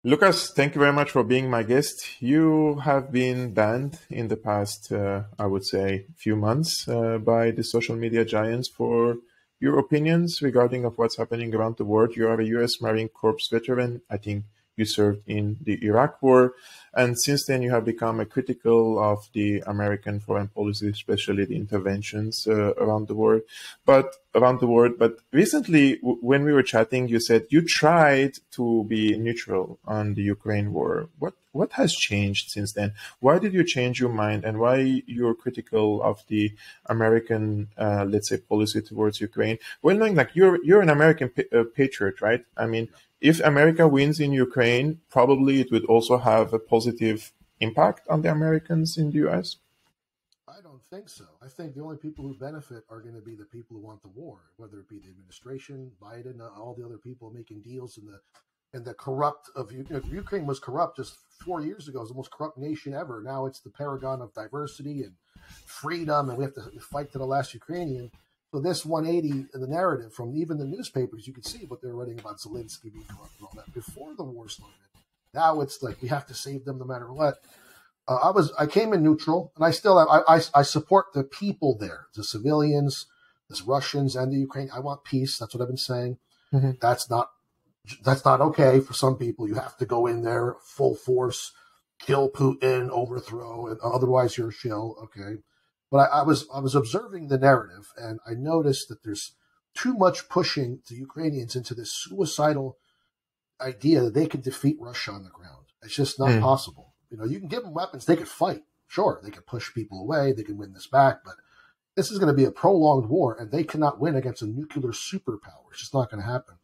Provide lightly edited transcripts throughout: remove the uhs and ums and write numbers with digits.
Lucas, thank you very much for being my guest. You have been banned in the past, I would say, few months by the social media giants for your opinions regarding of what's happening around the world. You are a U.S. Marine Corps veteran. I think you served in the Iraq War, and since then you have become a critical of the American foreign policy, especially the interventions around the world. But recently, when we were chatting, you said you tried to be neutral on the Ukraine war. What has changed since then? Why did you change your mind, and why you're critical of the American, let's say, policy towards Ukraine? Well, knowing like you're an American patriot, right? I mean, if America wins in Ukraine, probably it would also have a positive impact on the Americans in the US. I don't think so. I think the only people who benefit are going to be the people who want the war, whether it be the administration, Biden, all the other people making deals in the corrupt of Ukraine was corrupt just 4 years ago. It was the most corrupt nation ever. Now it's the paragon of diversity and freedom, and we have to fight to the last Ukrainian. So this 180 in the narrative from even the newspapers, you could see what they were writing about Zelensky being corrupt and all that before the war started. Now it's like we have to save them no matter what. I came in neutral, and I still have, I support the people there, the civilians, the Russians, and the Ukraine. I want peace. That's what I've been saying. Mm-hmm. That's not okay for some people. You have to go in there full force, kill Putin, overthrow, and otherwise you're a shill. Okay. But I was observing the narrative, and I noticed that there's too much pushing the Ukrainians into this suicidal idea that they can defeat Russia on the ground. It's just not possible. You can give them weapons; they could fight. Sure, they can push people away, they can win this back, but this is going to be a prolonged war, and they cannot win against a nuclear superpower. It's just not going to happen.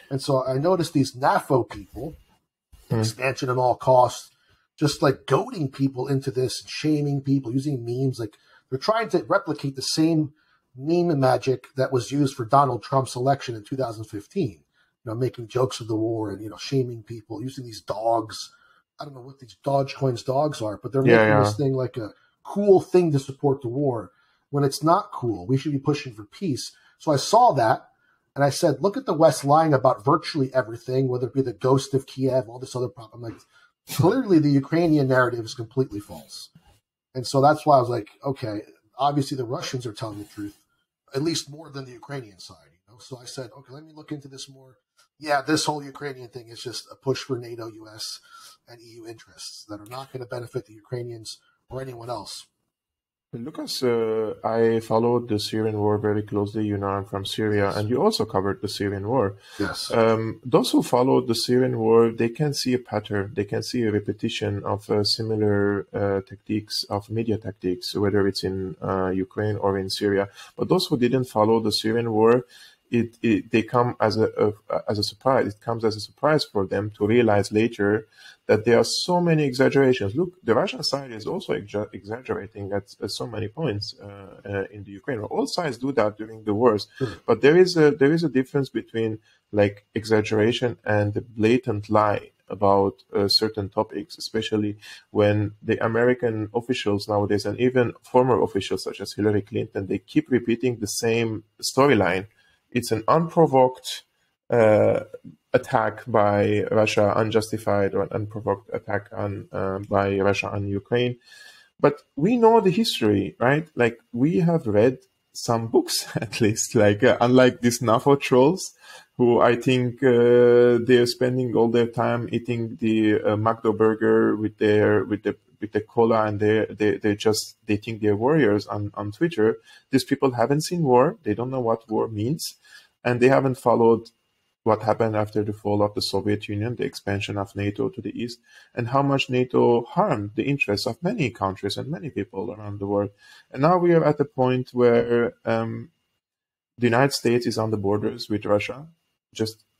And so I noticed these NAFO people, expansion at all costs, just like goading people into this, and shaming people, using memes like. They're trying to replicate the same meme magic that was used for Donald Trump's election in 2015. Making jokes of the war and, shaming people, using these dogs. I don't know what these Dogecoin's dogs are, but they're making this thing like a cool thing to support the war when it's not cool. We should be pushing for peace. So I saw that and I said, look at the West lying about virtually everything, whether it be the ghost of Kiev, all this other problem. Like, clearly the Ukrainian narrative is completely false. And so that's why I was like, okay, obviously the Russians are telling the truth, at least more than the Ukrainian side. So I said, okay, let me look into this more. Yeah, this whole Ukrainian thing is just a push for NATO, US, and EU interests that are not going to benefit the Ukrainians or anyone else. Lucas, I followed the Syrian war very closely. I'm from Syria, and you also covered the Syrian war. Yes. Those who followed the Syrian war, they can see a pattern. They can see a repetition of similar tactics, of media tactics, whether it's in Ukraine or in Syria. But those who didn't follow the Syrian war, they come as a surprise. It comes as a surprise for them to realize later that there are so many exaggerations. Look, the Russian side is also exaggerating at so many points in the Ukraine. All sides do that during the wars, but there is a difference between like exaggeration and the blatant lie about certain topics, especially when the American officials nowadays and even former officials such as Hillary Clinton, they keep repeating the same storyline. It's an unprovoked attack by Russia, unjustified or unprovoked attack by Russia on Ukraine. But we know the history, right? Like, we have read some books, at least, like unlike these NAFO trolls, who I think they're spending all their time eating the McDo burger with the cola, and they think they're warriors on Twitter. These people haven't seen war. They don't know what war means, and they haven't followed what happened after the fall of the Soviet Union, the expansion of NATO to the east, and how much NATO harmed the interests of many countries and many people around the world. And now we are at a point where the United States is on the borders with Russia.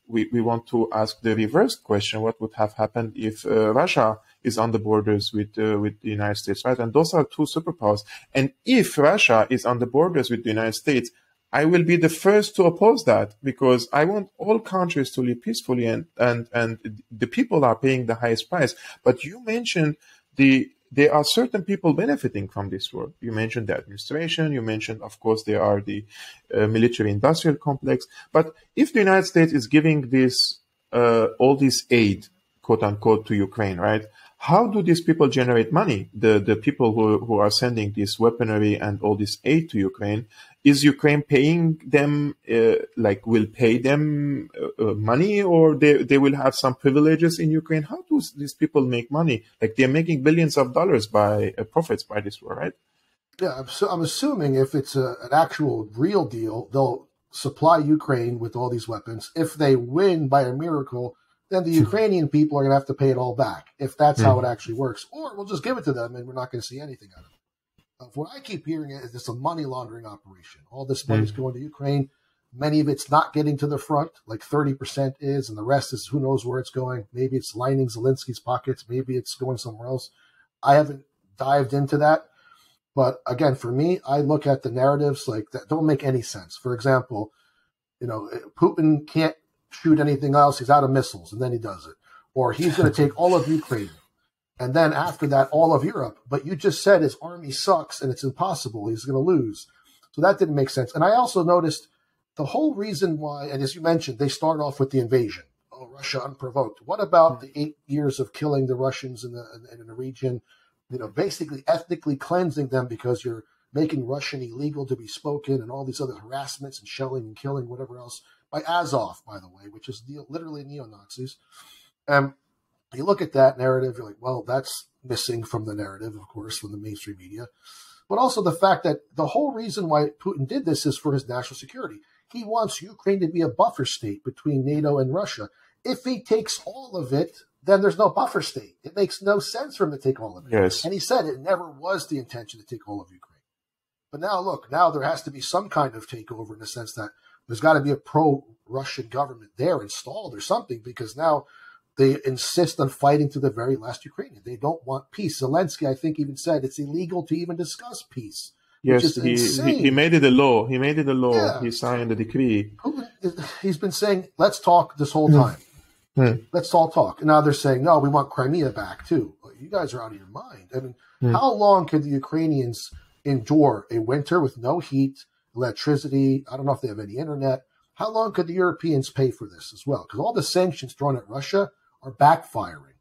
We want to ask the reverse question: what would have happened if Russia is on the borders with the United States, right? And those are two superpowers. And if Russia is on the borders with the United States, I will be the first to oppose that, because I want all countries to live peacefully, and the people are paying the highest price. But you mentioned there are certain people benefiting from this war. You mentioned the administration. You mentioned, of course, there are the military-industrial complex. But if the United States is giving this all this aid, quote unquote, to Ukraine, right? How do these people generate money? The people who are sending this weaponry and all this aid to Ukraine, is Ukraine paying them, will pay them money, or they will have some privileges in Ukraine? How do these people make money? Like, they're making billions of dollars by profits by this war, right? Yeah, I'm assuming if it's an actual real deal, they'll supply Ukraine with all these weapons. If they win by a miracle, then the Ukrainian people are going to have to pay it all back, if that's how it actually works. Or we'll just give it to them and we're not going to see anything out of it. What I keep hearing is it's a money laundering operation. All this money is going to Ukraine. Many of it's not getting to the front, like 30% is, and the rest is who knows where it's going. Maybe it's lining Zelensky's pockets. Maybe it's going somewhere else. I haven't dived into that. But again, for me, I look at the narratives like that don't make any sense. For example, Putin can't shoot anything else. He's out of missiles, and then he does it. Or he's going to take all of Ukraine, and then after that, all of Europe. But you just said his army sucks, and it's impossible. He's going to lose. So that didn't make sense. And I also noticed the whole reason why, and as you mentioned, they start off with the invasion. Oh, Russia unprovoked. What about the 8 years of killing the Russians in the region? Basically ethnically cleansing them because you're making Russian illegal to be spoken, and all these other harassments and shelling and killing, whatever else, by Azov, by the way, which is literally neo-Nazis. You look at that narrative, you're like, well, that's missing from the narrative, of course, from the mainstream media. But also the fact that the whole reason why Putin did this is for his national security. He wants Ukraine to be a buffer state between NATO and Russia. If he takes all of it, then there's no buffer state. It makes no sense for him to take all of it. Yes. And he said it never was the intention to take all of Ukraine. But now, look, now there has to be some kind of takeover in the sense that there's got to be a pro-Russian government there installed or something, because now they insist on fighting to the very last Ukrainian. They don't want peace. Zelensky, I think, even said it's illegal to even discuss peace. Yes, he made it a law. He made it a law. Yeah. He signed the decree. He's been saying, let's talk this whole time. Let's all talk. And now they're saying, no, we want Crimea back too. Well, you guys are out of your mind. I mean, how long can the Ukrainians endure a winter with no heat, electricity? I don't know if they have any internet. How long could the Europeans pay for this as well? Because all the sanctions thrown at Russia are backfiring.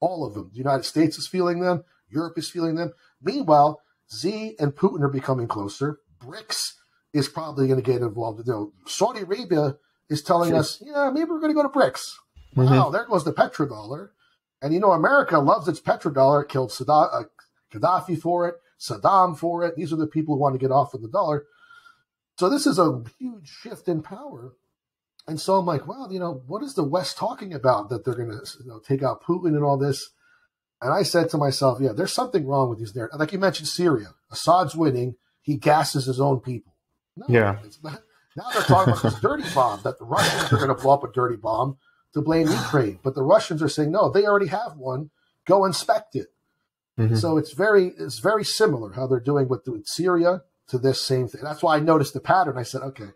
All of them. The United States is feeling them. Europe is feeling them. Meanwhile, Xi and Putin are becoming closer. BRICS is probably going to get involved. Saudi Arabia is telling us, yeah, maybe we're going to go to BRICS. Wow, there goes the petrodollar. And America loves its petrodollar. It killed Gaddafi for it, Saddam for it. These are the people who want to get off of the dollar. So this is a huge shift in power. And so I'm like, well, what is the West talking about that they're going to take out Putin and all this? And I said to myself, yeah, there's something wrong with these narratives. Like you mentioned, Syria. Assad's winning. He gasses his own people. No, it's not. Now they're talking about this dirty bomb, that the Russians are going to blow up a dirty bomb to blame Ukraine. But the Russians are saying, no, they already have one. Go inspect it. So it's very similar how they're doing with Syria to this same thing. That's why I noticed the pattern. I said, okay,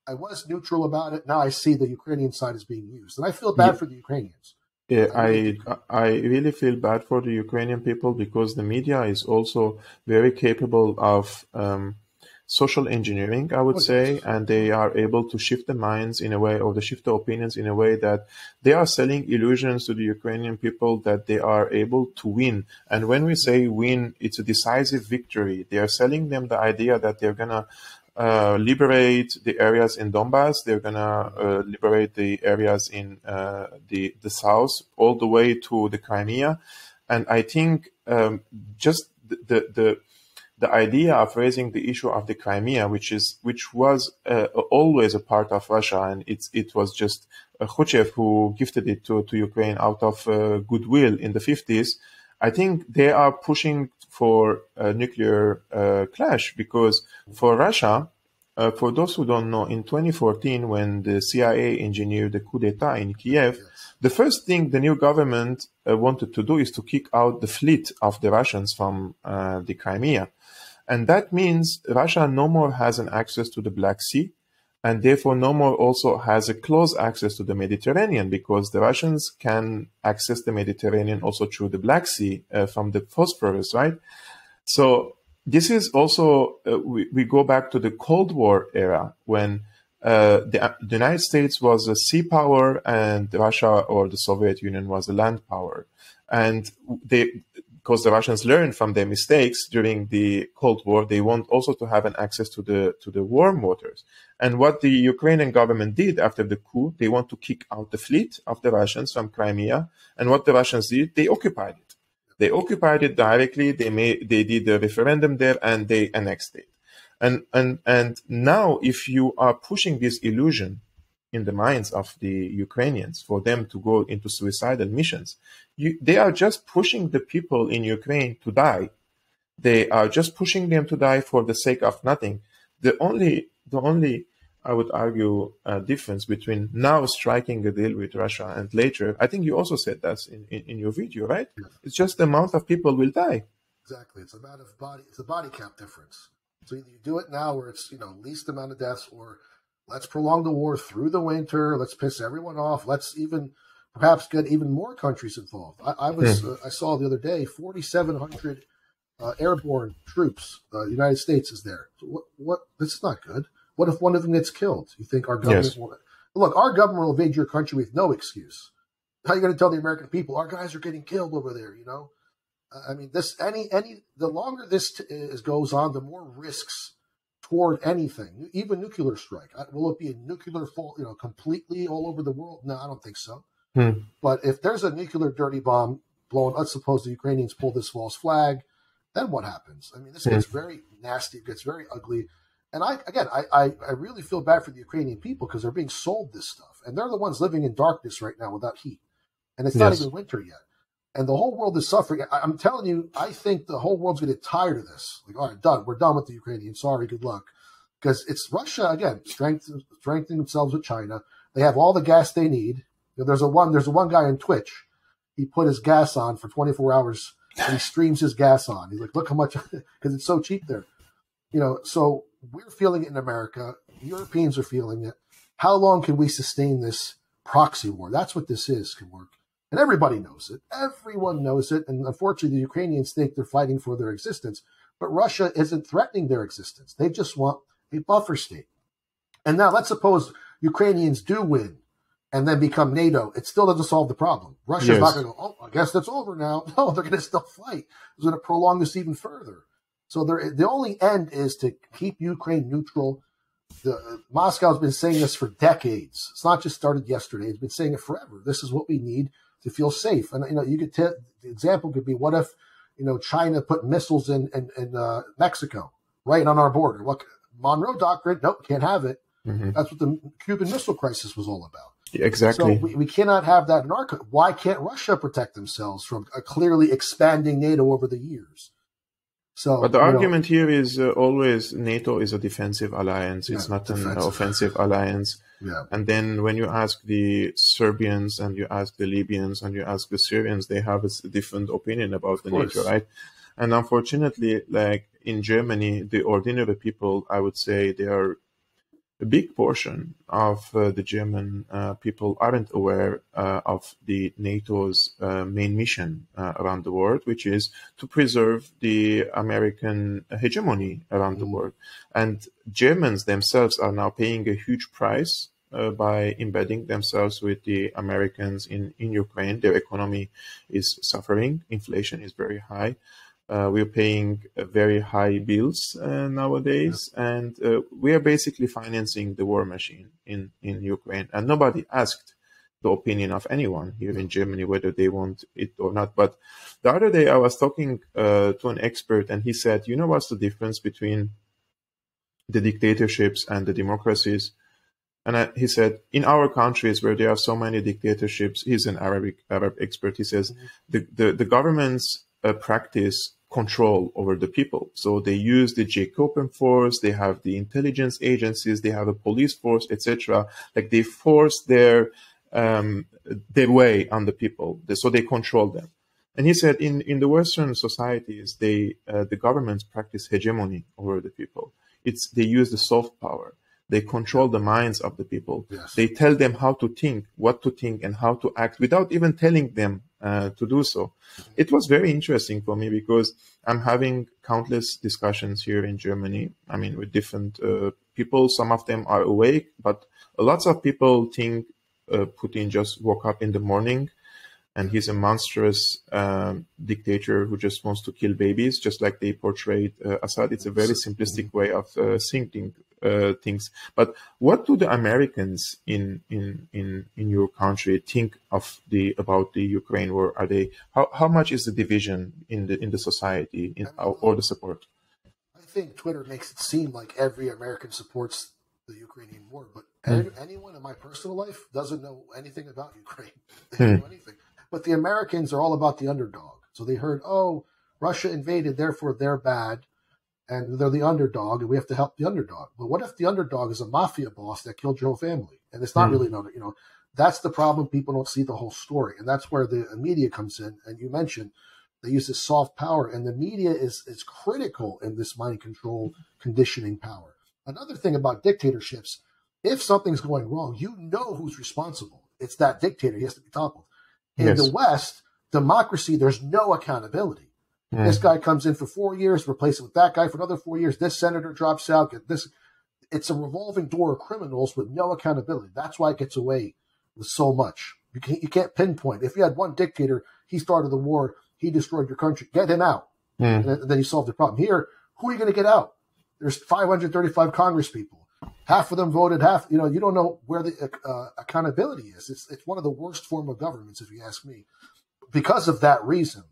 I was neutral about it. Now I see the Ukrainian side is being used. And I feel bad for the Ukrainians. Yeah, I really feel bad for the Ukrainian people, because the media is also very capable of social engineering, I would say, and they are able to shift the minds in a way, or to shift the opinions in a way that they are selling illusions to the Ukrainian people that they are able to win. And when we say win, it's a decisive victory. They are selling them the idea that they're going to liberate the areas in Donbass. They're gonna liberate the areas in the south, all the way to the Crimea. And I think just the idea of raising the issue of the Crimea, which was always a part of Russia, and it was just Khrushchev who gifted it to Ukraine out of goodwill in the 50s. I think they are pushing for a nuclear clash, because for Russia, for those who don't know, in 2014, when the CIA engineered the coup d'etat in Kiev, the first thing the new government wanted to do is to kick out the fleet of the Russians from the Crimea. And that means Russia no more has an access to the Black Sea, and therefore no more also has a close access to the Mediterranean, because the Russians can access the Mediterranean also through the Black Sea from the Bosphorus, right? So this is also, we go back to the Cold War era, when the United States was a sea power and Russia or the Soviet Union was a land power. And because the Russians learned from their mistakes during the Cold War, they want also to have an access to the warm waters. And what the Ukrainian government did after the coup, they want to kick out the fleet of the Russians from Crimea. And what the Russians did, they occupied it. They occupied it directly. They did a referendum there and they annexed it. And now, if you are pushing this illusion in the minds of the Ukrainians for them to go into suicidal missions, they are just pushing the people in Ukraine to die. They are just pushing them to die for the sake of nothing. The only I would argue difference between now striking a deal with Russia and later, I think you also said that in your video, right? Yeah. It's just the amount of people will die. Exactly. It's a body count difference. So either you do it now where it's, least amount of deaths, or let's prolong the war through the winter. Let's piss everyone off. Let's even perhaps get even more countries involved. I saw the other day 4,700 airborne troops. The United States is there. So what? This is not good. What if one of them gets killed? You think our government will? Look, our government will invade your country with no excuse. How are you going to tell the American people our guys are getting killed over there? I mean, the longer this goes on, the more risks toward anything, even nuclear strike. Will it be a nuclear fault, completely all over the world? No, I don't think so. But if there's a nuclear dirty bomb blown, let's suppose the Ukrainians pull this false flag, then what happens? I mean, this gets very nasty. It gets very ugly. And I really feel bad for the Ukrainian people because they're being sold this stuff. And they're the ones living in darkness right now without heat. And it's not even winter yet. And the whole world is suffering. I'm telling you, I think the whole world's going to get tired of this. Like, all right, done. We're done with the Ukrainians. Sorry, good luck. Because it's Russia, again, strengthening themselves with China. They have all the gas they need. There's one guy on Twitch. He put his gas on for 24 hours and he streams his gas on. He's like, look how much, because it's so cheap there. So we're feeling it in America. Europeans are feeling it. How long can we sustain this proxy war? That's what this is, can work. And everybody knows it. Everyone knows it. And unfortunately, the Ukrainians think they're fighting for their existence. But Russia isn't threatening their existence. They just want a buffer state. And now let's suppose Ukrainians do win and then become NATO. It still doesn't solve the problem. Russia's not going to go, I guess that's over now. No, they're going to still fight. It's going to prolong this even further. So the only end is to keep Ukraine neutral. Moscow's been saying this for decades. It's not just started yesterday. It's been saying it forever. This is what we need to feel safe. And, you could the example could be, what if, China put missiles in Mexico, right on our border? What Monroe Doctrine? Nope, can't have it. That's what the Cuban Missile Crisis was all about. Exactly. So we cannot have that in our country. Why can't Russia protect themselves from a clearly expanding NATO over the years? So, but the argument here is always NATO is a defensive alliance. It's not an offensive alliance. Yeah. And then when you ask the Serbians and you ask the Libyans and you ask the Syrians, they have a different opinion about the NATO, right? And unfortunately, like in Germany, the ordinary people, I would say they are a big portion of the German people aren't aware of the NATO's main mission around the world, which is to preserve the American hegemony around the world. And Germans themselves are now paying a huge price by embedding themselves with the Americans in Ukraine. Their economy is suffering. Inflation is very high. We're paying very high bills nowadays, and we are basically financing the war machine in Ukraine. And nobody asked the opinion of anyone here in Germany whether they want it or not. But the other day I was talking to an expert, and he said, what's the difference between the dictatorships and the democracies? And he said, in our countries where there are so many dictatorships, he's an Arab expert, he says, the governments practice control over the people. So they use the Jacobian force, they have the intelligence agencies, they have a police force, etc. Like they force their way on the people, so they control them. And he said in the Western societies, the governments practice hegemony over the people. They use the soft power. They control the minds of the people. Yes. They tell them how to think, what to think, and how to act without even telling them to do so. It was very interesting for me because I'm having countless discussions here in Germany. I mean, with different people. Some of them are awake, but lots of people think Putin just woke up in the morning and he's a monstrous dictator who just wants to kill babies, just like they portrayed Assad. It's a very simplistic way of thinking things. But what do the Americans in your country think of about the Ukraine war? Are they how much is the division in the society or the support? I think Twitter makes it seem like every American supports the Ukrainian war, but anyone in my personal life doesn't know anything about Ukraine. They don't know anything. But the Americans are all about the underdog. So they heard, oh, Russia invaded, therefore they're bad, and they're the underdog, and we have to help the underdog. But what if the underdog is a mafia boss that killed your whole family? And it's not really, that's the problem. People don't see the whole story. And that's where the media comes in. And you mentioned they use this soft power, and the media is critical in this mind control conditioning power. Another thing about dictatorships, if something's going wrong, you know who's responsible. It's that dictator. He has to be toppled. In the West, democracy, there's no accountability. This guy comes in for 4 years, replace it with that guy for another 4 years. This senator drops out. It's a revolving door of criminals with no accountability. That's why it gets away with so much. You can't pinpoint. If you had one dictator, he started the war, he destroyed your country, get him out. And then you solve the problem. Here, who are you going to get out? There's 535 Congress people. Half of them voted, you don't know where the accountability is. It's one of the worst form of governments, if you ask me, because of that reason.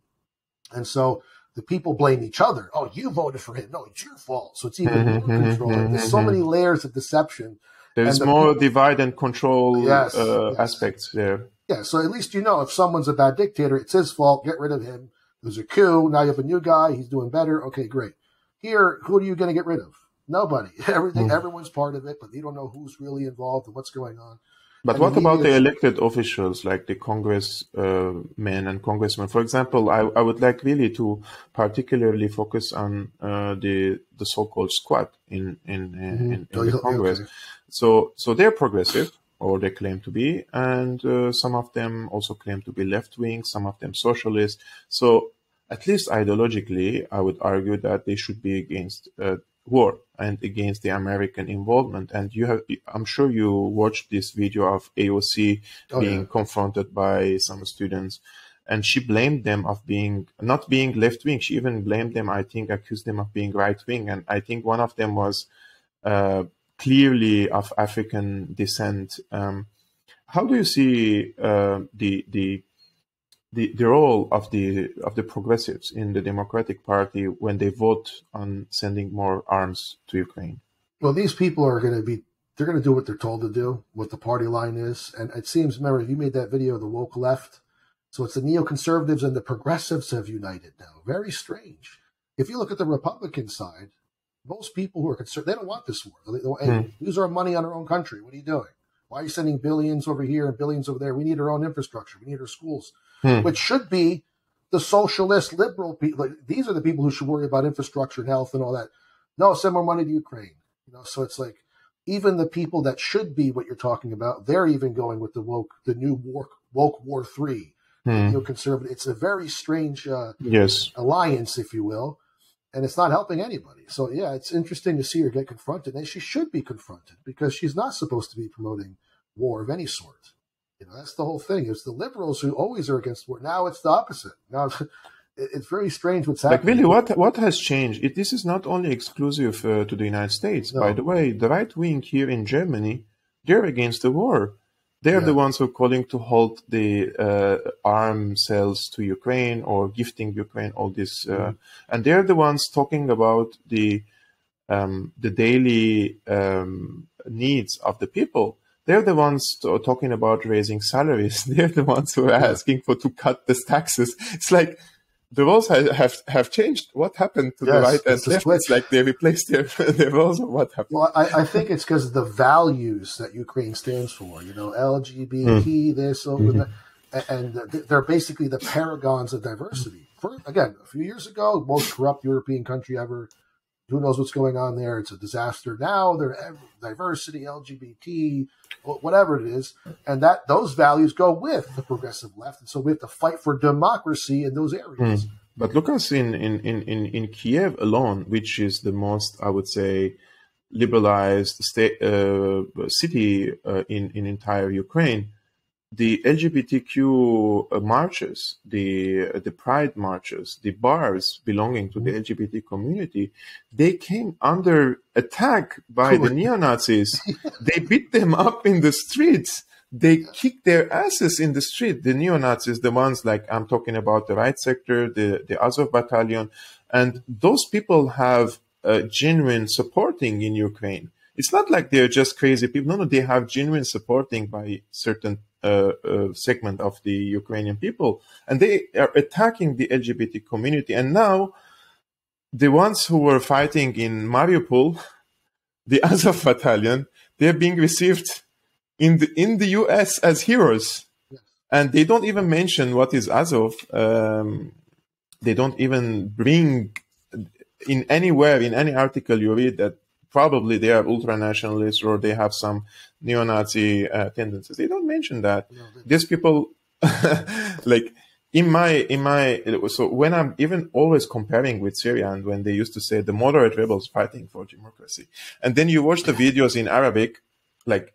And so the people blame each other. Oh, you voted for him. No, it's your fault. So it's even more control. There's so many layers of deception. There's more divide and control aspects there. Yeah, so at least if someone's a bad dictator, it's his fault. Get rid of him. There's a coup. Now you have a new guy. He's doing better. Okay, great. Here, who are you going to get rid of? Nobody. Everyone's part of it, but you don't know who's really involved and what's going on. But what about the elected officials, like the congressmen and congressmen? For example, I would like really to particularly focus on the so-called squad in the Congress. Okay. So they're progressive, or they claim to be, and some of them also claim to be left-wing, some of them socialist. So at least ideologically, I would argue that they should be against war and against the American involvement. And I'm sure you watched this video of AOC being confronted by some students, and she blamed them of not being left wing. She even blamed them, I think, accused them of being right wing. And I think one of them was clearly of African descent. How do you see the role of the progressives in the Democratic Party when they vote on sending more arms to Ukraine? Well, these people are going to do what they're told to do, what the party line is. And it seems, remember, you made that video of the woke left. So it's the neoconservatives and the progressives have united now. Very strange. If you look at the Republican side, most people who are concerned, they don't want this war. Hey, use our money on our own country. What are you doing? Why are you sending billions over here and billions over there? We need our own infrastructure. We need our schools. Which should be the socialist, liberal people. These are the people who should worry about infrastructure and health and all that. No, send more money to Ukraine. So it's like even the people that should be what you're talking about, they're even going with the new woke war 3. Conservative. It's a very strange alliance, if you will, and it's not helping anybody. So yeah, it's interesting to see her get confronted, and she should be confronted because she's not supposed to be promoting war of any sort. That's the whole thing. It's the liberals who always are against war. Now it's the opposite. Now it's very strange what's happening. Like really, what has changed? This is not only exclusive to the United States. No. By the way, the right wing here in Germany, they're against the war. They're the ones who are calling to halt the arm sales to Ukraine or gifting Ukraine all this, and they're the ones talking about the daily needs of the people. They're the ones talking about raising salaries. They're the ones who are asking to cut the taxes. It's like the roles have changed. What happened to the right and left? It's like they replaced their roles. Or what happened? Well, I think it's because of the values that Ukraine stands for. LGBT, this, and they're basically the paragons of diversity. Again, a few years ago, most corrupt European country ever. who knows what's going on there? It's a disaster now. They're diversity, LGBT, whatever it is, and that those values go with the progressive left, and so we have to fight for democracy in those areas. But Lucas, in Kiev alone, which is the most, I would say, liberalized state city in entire Ukraine, the LGBTQ marches, the pride marches, the bars belonging to the LGBT community, they came under attack by the neo-Nazis. They beat them up in the streets. They kicked their asses in the street. The neo-Nazis, the ones like I'm talking about, the right sector, the Azov battalion, and those people have genuine supporting in Ukraine. It's not like they're just crazy people. No, they have genuine supporting by certain segment of the Ukrainian people, and they are attacking the LGBT community. And now, the ones who were fighting in Mariupol, the Azov battalion, they're being received in the US as heroes, and they don't even mention what is Azov. They don't even bring in anywhere in any article you read that probably they are ultra-nationalists or they have some neo-Nazi tendencies. They don't mention that. These people, like so when I'm even always comparing with Syria, and when they used to say the moderate rebels fighting for democracy, and then you watch the videos in Arabic, like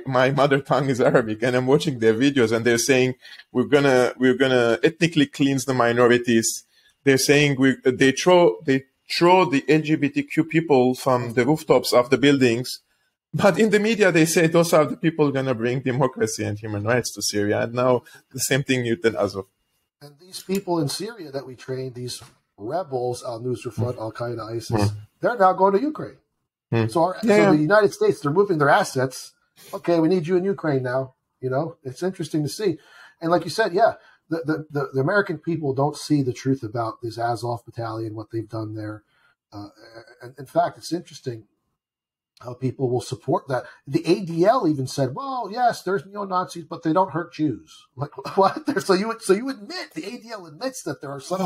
my mother tongue is Arabic, and I'm watching their videos, and they're saying we're gonna ethnically cleanse the minorities. They're saying they throw the LGBTQ people from the rooftops of the buildings, but in the media they say those are the people going to bring democracy and human rights to Syria. And now the same thing you tell Azov. And these people in Syria that we trained, these rebels, Al-Nusra Front, Al-Qaeda, ISIS, they're now going to Ukraine. So the United States, they're moving their assets. Okay, we need you in Ukraine now. You know, it's interesting to see. And like you said, the American people don't see the truth about this Azov battalion, what they've done there. And in fact, it's interesting how people will support that. The ADL even said, well, yes, there's neo-Nazis, but they don't hurt Jews. Like, what? So you admit, the ADL admits that there are some.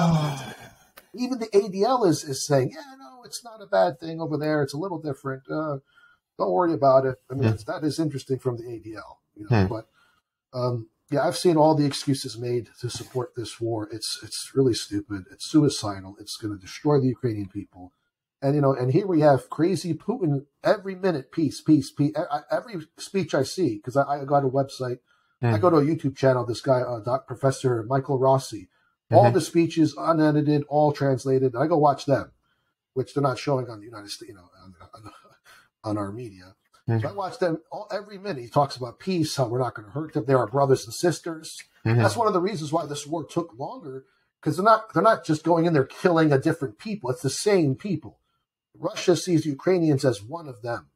Even the ADL is saying, yeah, no, it's not a bad thing over there. It's a little different. Don't worry about it. I mean, that is interesting from the ADL. You know, but yeah, I've seen all the excuses made to support this war. It's really stupid. It's suicidal. It's going to destroy the Ukrainian people. And, you know, and here we have crazy Putin every minute, peace, peace, peace. Every speech I see, because I got a website, I go to a YouTube channel, this guy, Professor Michael Rossi, all the speeches unedited, all translated. I go watch them, which they're not showing on the United States, you know, on our media. So I watch them every minute. He talks about peace, how we're not going to hurt them. They're our brothers and sisters. That's one of the reasons why this war took longer, because they're not just going in there killing a different people. It's the same people. Russia sees Ukrainians as one of them.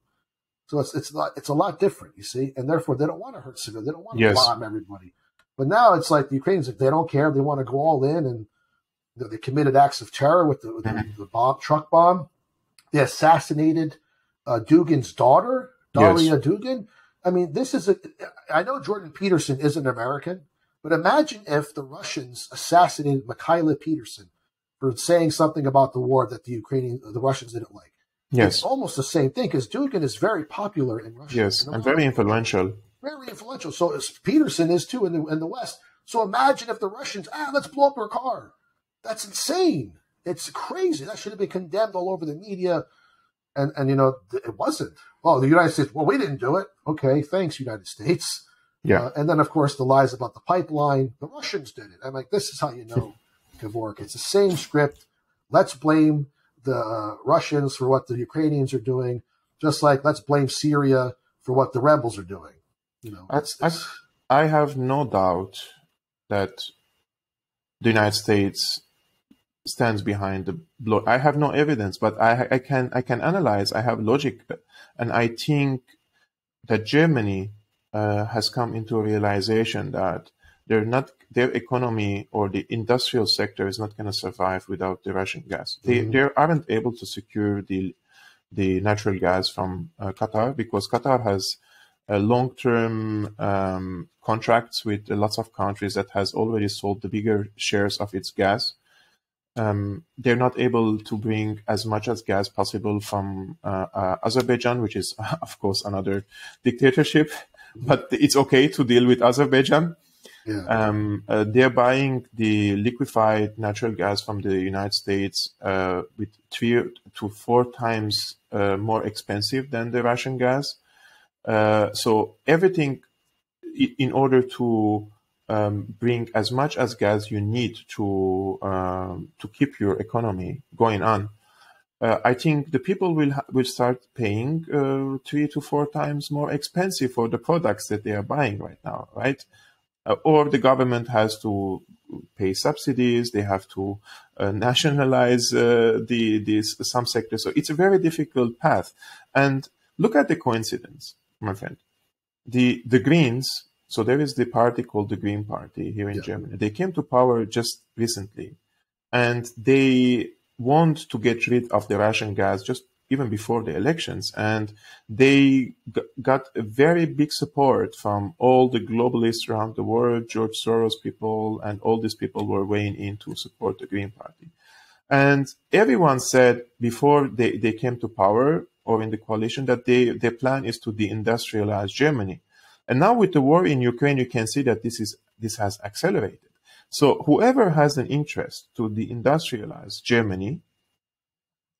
So it's a lot different, you see, and therefore they don't want to hurt civilians. They don't want to bomb everybody. But now it's like the Ukrainians, if they don't care, they want to go all in, and they committed acts of terror with the bomb, truck bomb. They assassinated Dugin's daughter, Daria Dugin. I mean, I know Jordan Peterson isn't American, but imagine if the Russians assassinated Mikhaila Peterson for saying something about the war that the Russians didn't like. It's almost the same thing, because Dugin is very popular in Russia. Yes, and very influential. Very influential. So Peterson is too in the West. So imagine if the Russians, let's blow up her car. That's insane. It's crazy. That should have been condemned all over the media. And you know, it wasn't. Well, the United States, we didn't do it. Okay, thanks, United States. Yeah. And then, of course, the lies about the pipeline. The Russians did it. I'm like, this is how you know, Kevork. It's the same script. Let's blame the Russians for what the Ukrainians are doing, just like let's blame Syria for what the rebels are doing. You know, I have no doubt that the United States stands behind the blow. I have no evidence, but I can analyze. I have logic, and I think that Germany has come into a realization that their economy or the industrial sector is not going to survive without the Russian gas. They aren't able to secure the natural gas from Qatar, because Qatar has long-term contracts with lots of countries that has already sold the bigger shares of its gas. they're not able to bring as much as gas possible from Azerbaijan, which is, of course, another dictatorship. But it's okay to deal with Azerbaijan. Yeah. They're buying the liquefied natural gas from the United States with 3 to 4 times more expensive than the Russian gas. So everything in order to bring as much as gas you need to keep your economy going on. I think the people will start paying 3 to 4 times more expensive for the products that they are buying right now, right? Or the government has to pay subsidies. They have to nationalize some sectors. So it's a very difficult path. And look at the coincidence, my friend. The Greens. So there is the party called the Green Party here in Germany. They came to power just recently, and they want to get rid of the Russian gas just even before the elections. And they got a very big support from all the globalists around the world, George Soros people, and all these people were weighing in to support the Green Party. And everyone said before they came to power or in the coalition that their plan is to deindustrialize Germany. And now with the war in Ukraine, you can see that this has accelerated. So whoever has an interest to deindustrialize Germany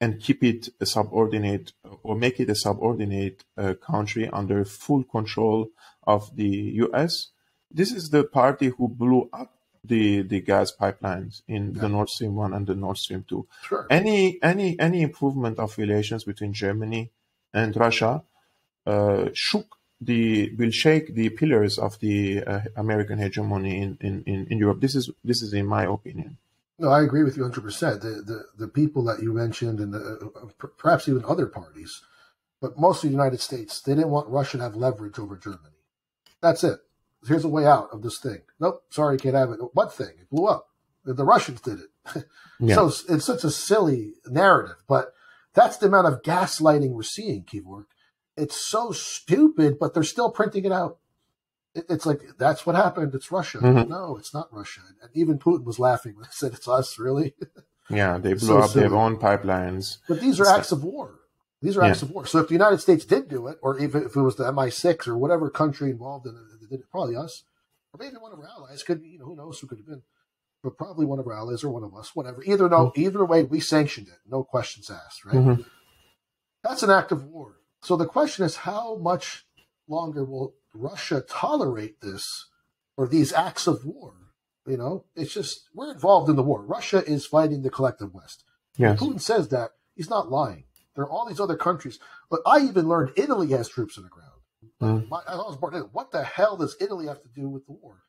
and keep it a subordinate or make it a subordinate country under full control of the US, this is the party who blew up the gas pipelines in the Nord Stream 1 and the Nord Stream 2. Sure. Any improvement of relations between Germany and Russia will shake the pillars of the American hegemony in Europe. This is in my opinion. No, I agree with you 100%. The people that you mentioned, and perhaps even other parties, but mostly the United States, they didn't want Russia to have leverage over Germany. That's it. Here's a way out of this thing. Nope, sorry, can't have it. What thing? It blew up. The Russians did it. Yeah. So it's such a silly narrative, but that's the amount of gaslighting we're seeing, Kevork. It's so stupid, but they're still printing it out. It's like, that's what happened. It's Russia. Mm-hmm. No, it's not Russia. And even Putin was laughing when he said, it's us, really? Yeah, they blew up their own pipelines. But these are acts of war. These are acts of war. So if the United States did do it, or even if it was the MI6 or whatever country involved in it, did it, probably us, or maybe one of our allies, could be, who knows who could have been, but probably one of our allies or one of us, whatever. Either way, we sanctioned it. No questions asked, right? Mm-hmm. That's an act of war. So the question is, how much longer will Russia tolerate this or these acts of war? It's just, we're involved in the war. Russia is fighting the collective West. Yes. When Putin says that, he's not lying. There are all these other countries. But I even learned Italy has troops on the ground. I was born in Italy. What the hell does Italy have to do with the war?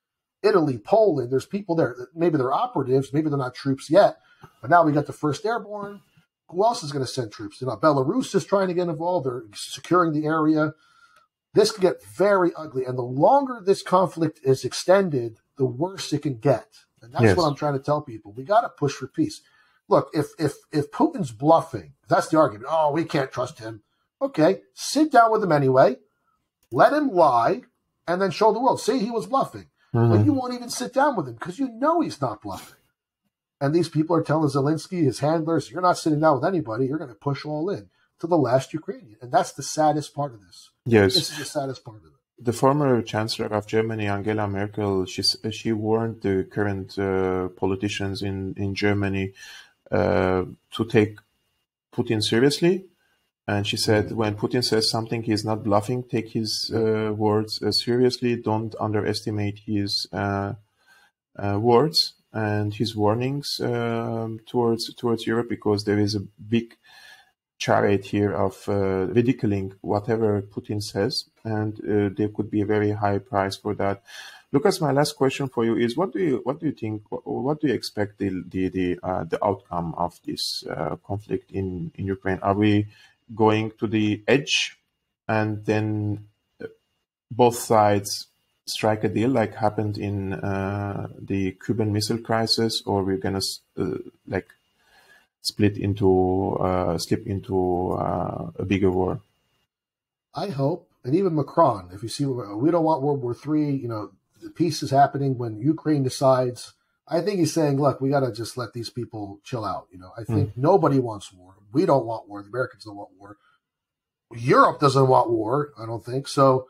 Italy, Poland, there's people there. Maybe they're operatives. Maybe they're not troops yet. But now we got the 1st Airborne. Who else is going to send troops? Belarus is trying to get involved. They're securing the area. This can get very ugly. And the longer this conflict is extended, the worse it can get. And that's what I'm trying to tell people. We got to push for peace. Look, if Putin's bluffing, that's the argument. Oh, we can't trust him. Okay, sit down with him anyway. Let him lie, and then show the world. See, he was bluffing. Mm-hmm. But you won't even sit down with him because you know he's not bluffing. And these people are telling Zelensky, his handlers, you're not sitting down with anybody. You're going to push all in to the last Ukrainian. And that's the saddest part of this. Yes. This is the saddest part of it. The former Chancellor of Germany, Angela Merkel, she warned the current politicians in Germany to take Putin seriously. And she said, when Putin says something, he's not bluffing. Take his words seriously. Don't underestimate his words and his warnings towards Europe, because there is a big charade here of ridiculing whatever Putin says, and there could be a very high price for that. Lucas, my last question for you is: what do you think? What do you expect the outcome of this conflict in Ukraine? Are we going to the edge, and then both sides strike a deal like happened in the Cuban Missile Crisis, or we're gonna slip into a bigger war? I hope, and even Macron, if you see, we don't want World War III. The peace is happening when Ukraine decides I think he's saying, look, we got to just let these people chill out. I think nobody wants war. We don't want war. The Americans don't want war. Europe doesn't want war, I don't think. So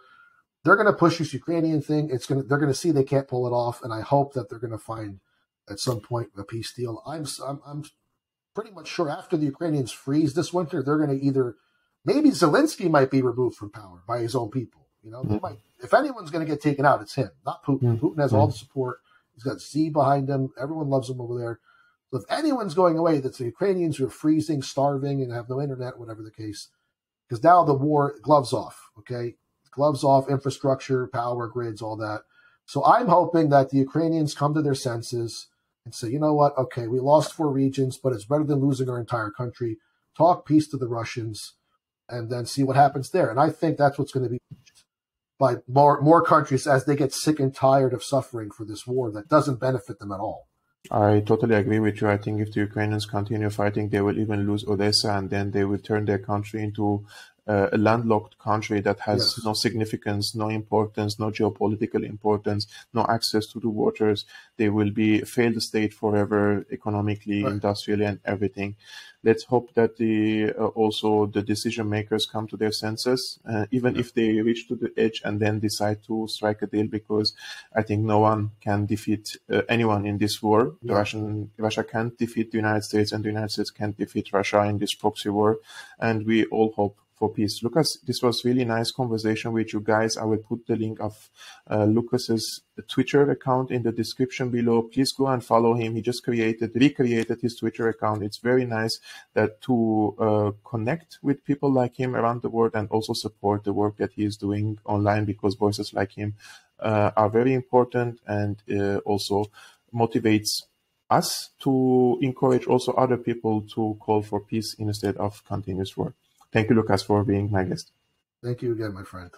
they're going to push this Ukrainian thing. They're going to see they can't pull it off, and I hope that they're going to find at some point a peace deal. I'm pretty much sure after the Ukrainians freeze this winter, they're going to either maybe Zelensky might be removed from power by his own people. They might, if anyone's going to get taken out, it's him, not Putin. Putin has all the support. He's got Z behind him. Everyone loves him over there. So if anyone's going away, that's the Ukrainians who are freezing, starving, and have no internet, whatever the case. Because now the war, gloves off, okay? Gloves off, infrastructure, power grids, all that. So I'm hoping that the Ukrainians come to their senses and say, you know what, okay, we lost 4 regions, but it's better than losing our entire country. Talk peace to the Russians and then see what happens there. And I think that's what's going to be by more countries as they get sick and tired of suffering for this war that doesn't benefit them at all. I totally agree with you. I think if the Ukrainians continue fighting, they will even lose Odessa, and then they will turn their country into a landlocked country that has no significance, no importance, no geopolitical importance, no access to the waters. They will be a failed state forever, economically, industrially, and everything. Let's hope that also the decision makers come to their senses, even if they reach to the edge and then decide to strike a deal, because I think no one can defeat anyone in this war. Russia can't defeat the United States, and the United States can't defeat Russia in this proxy war. And we all hope for peace. Lucas, this was really nice conversation with you guys. I will put the link of Lucas's Twitter account in the description below. Please go and follow him. He just recreated his Twitter account. It's very nice that to connect with people like him around the world and also support the work that he is doing online, because voices like him are very important, and also motivates us to encourage also other people to call for peace instead of continuous war. Thank you, Lucas, for being my guest. Thank you again, my friend.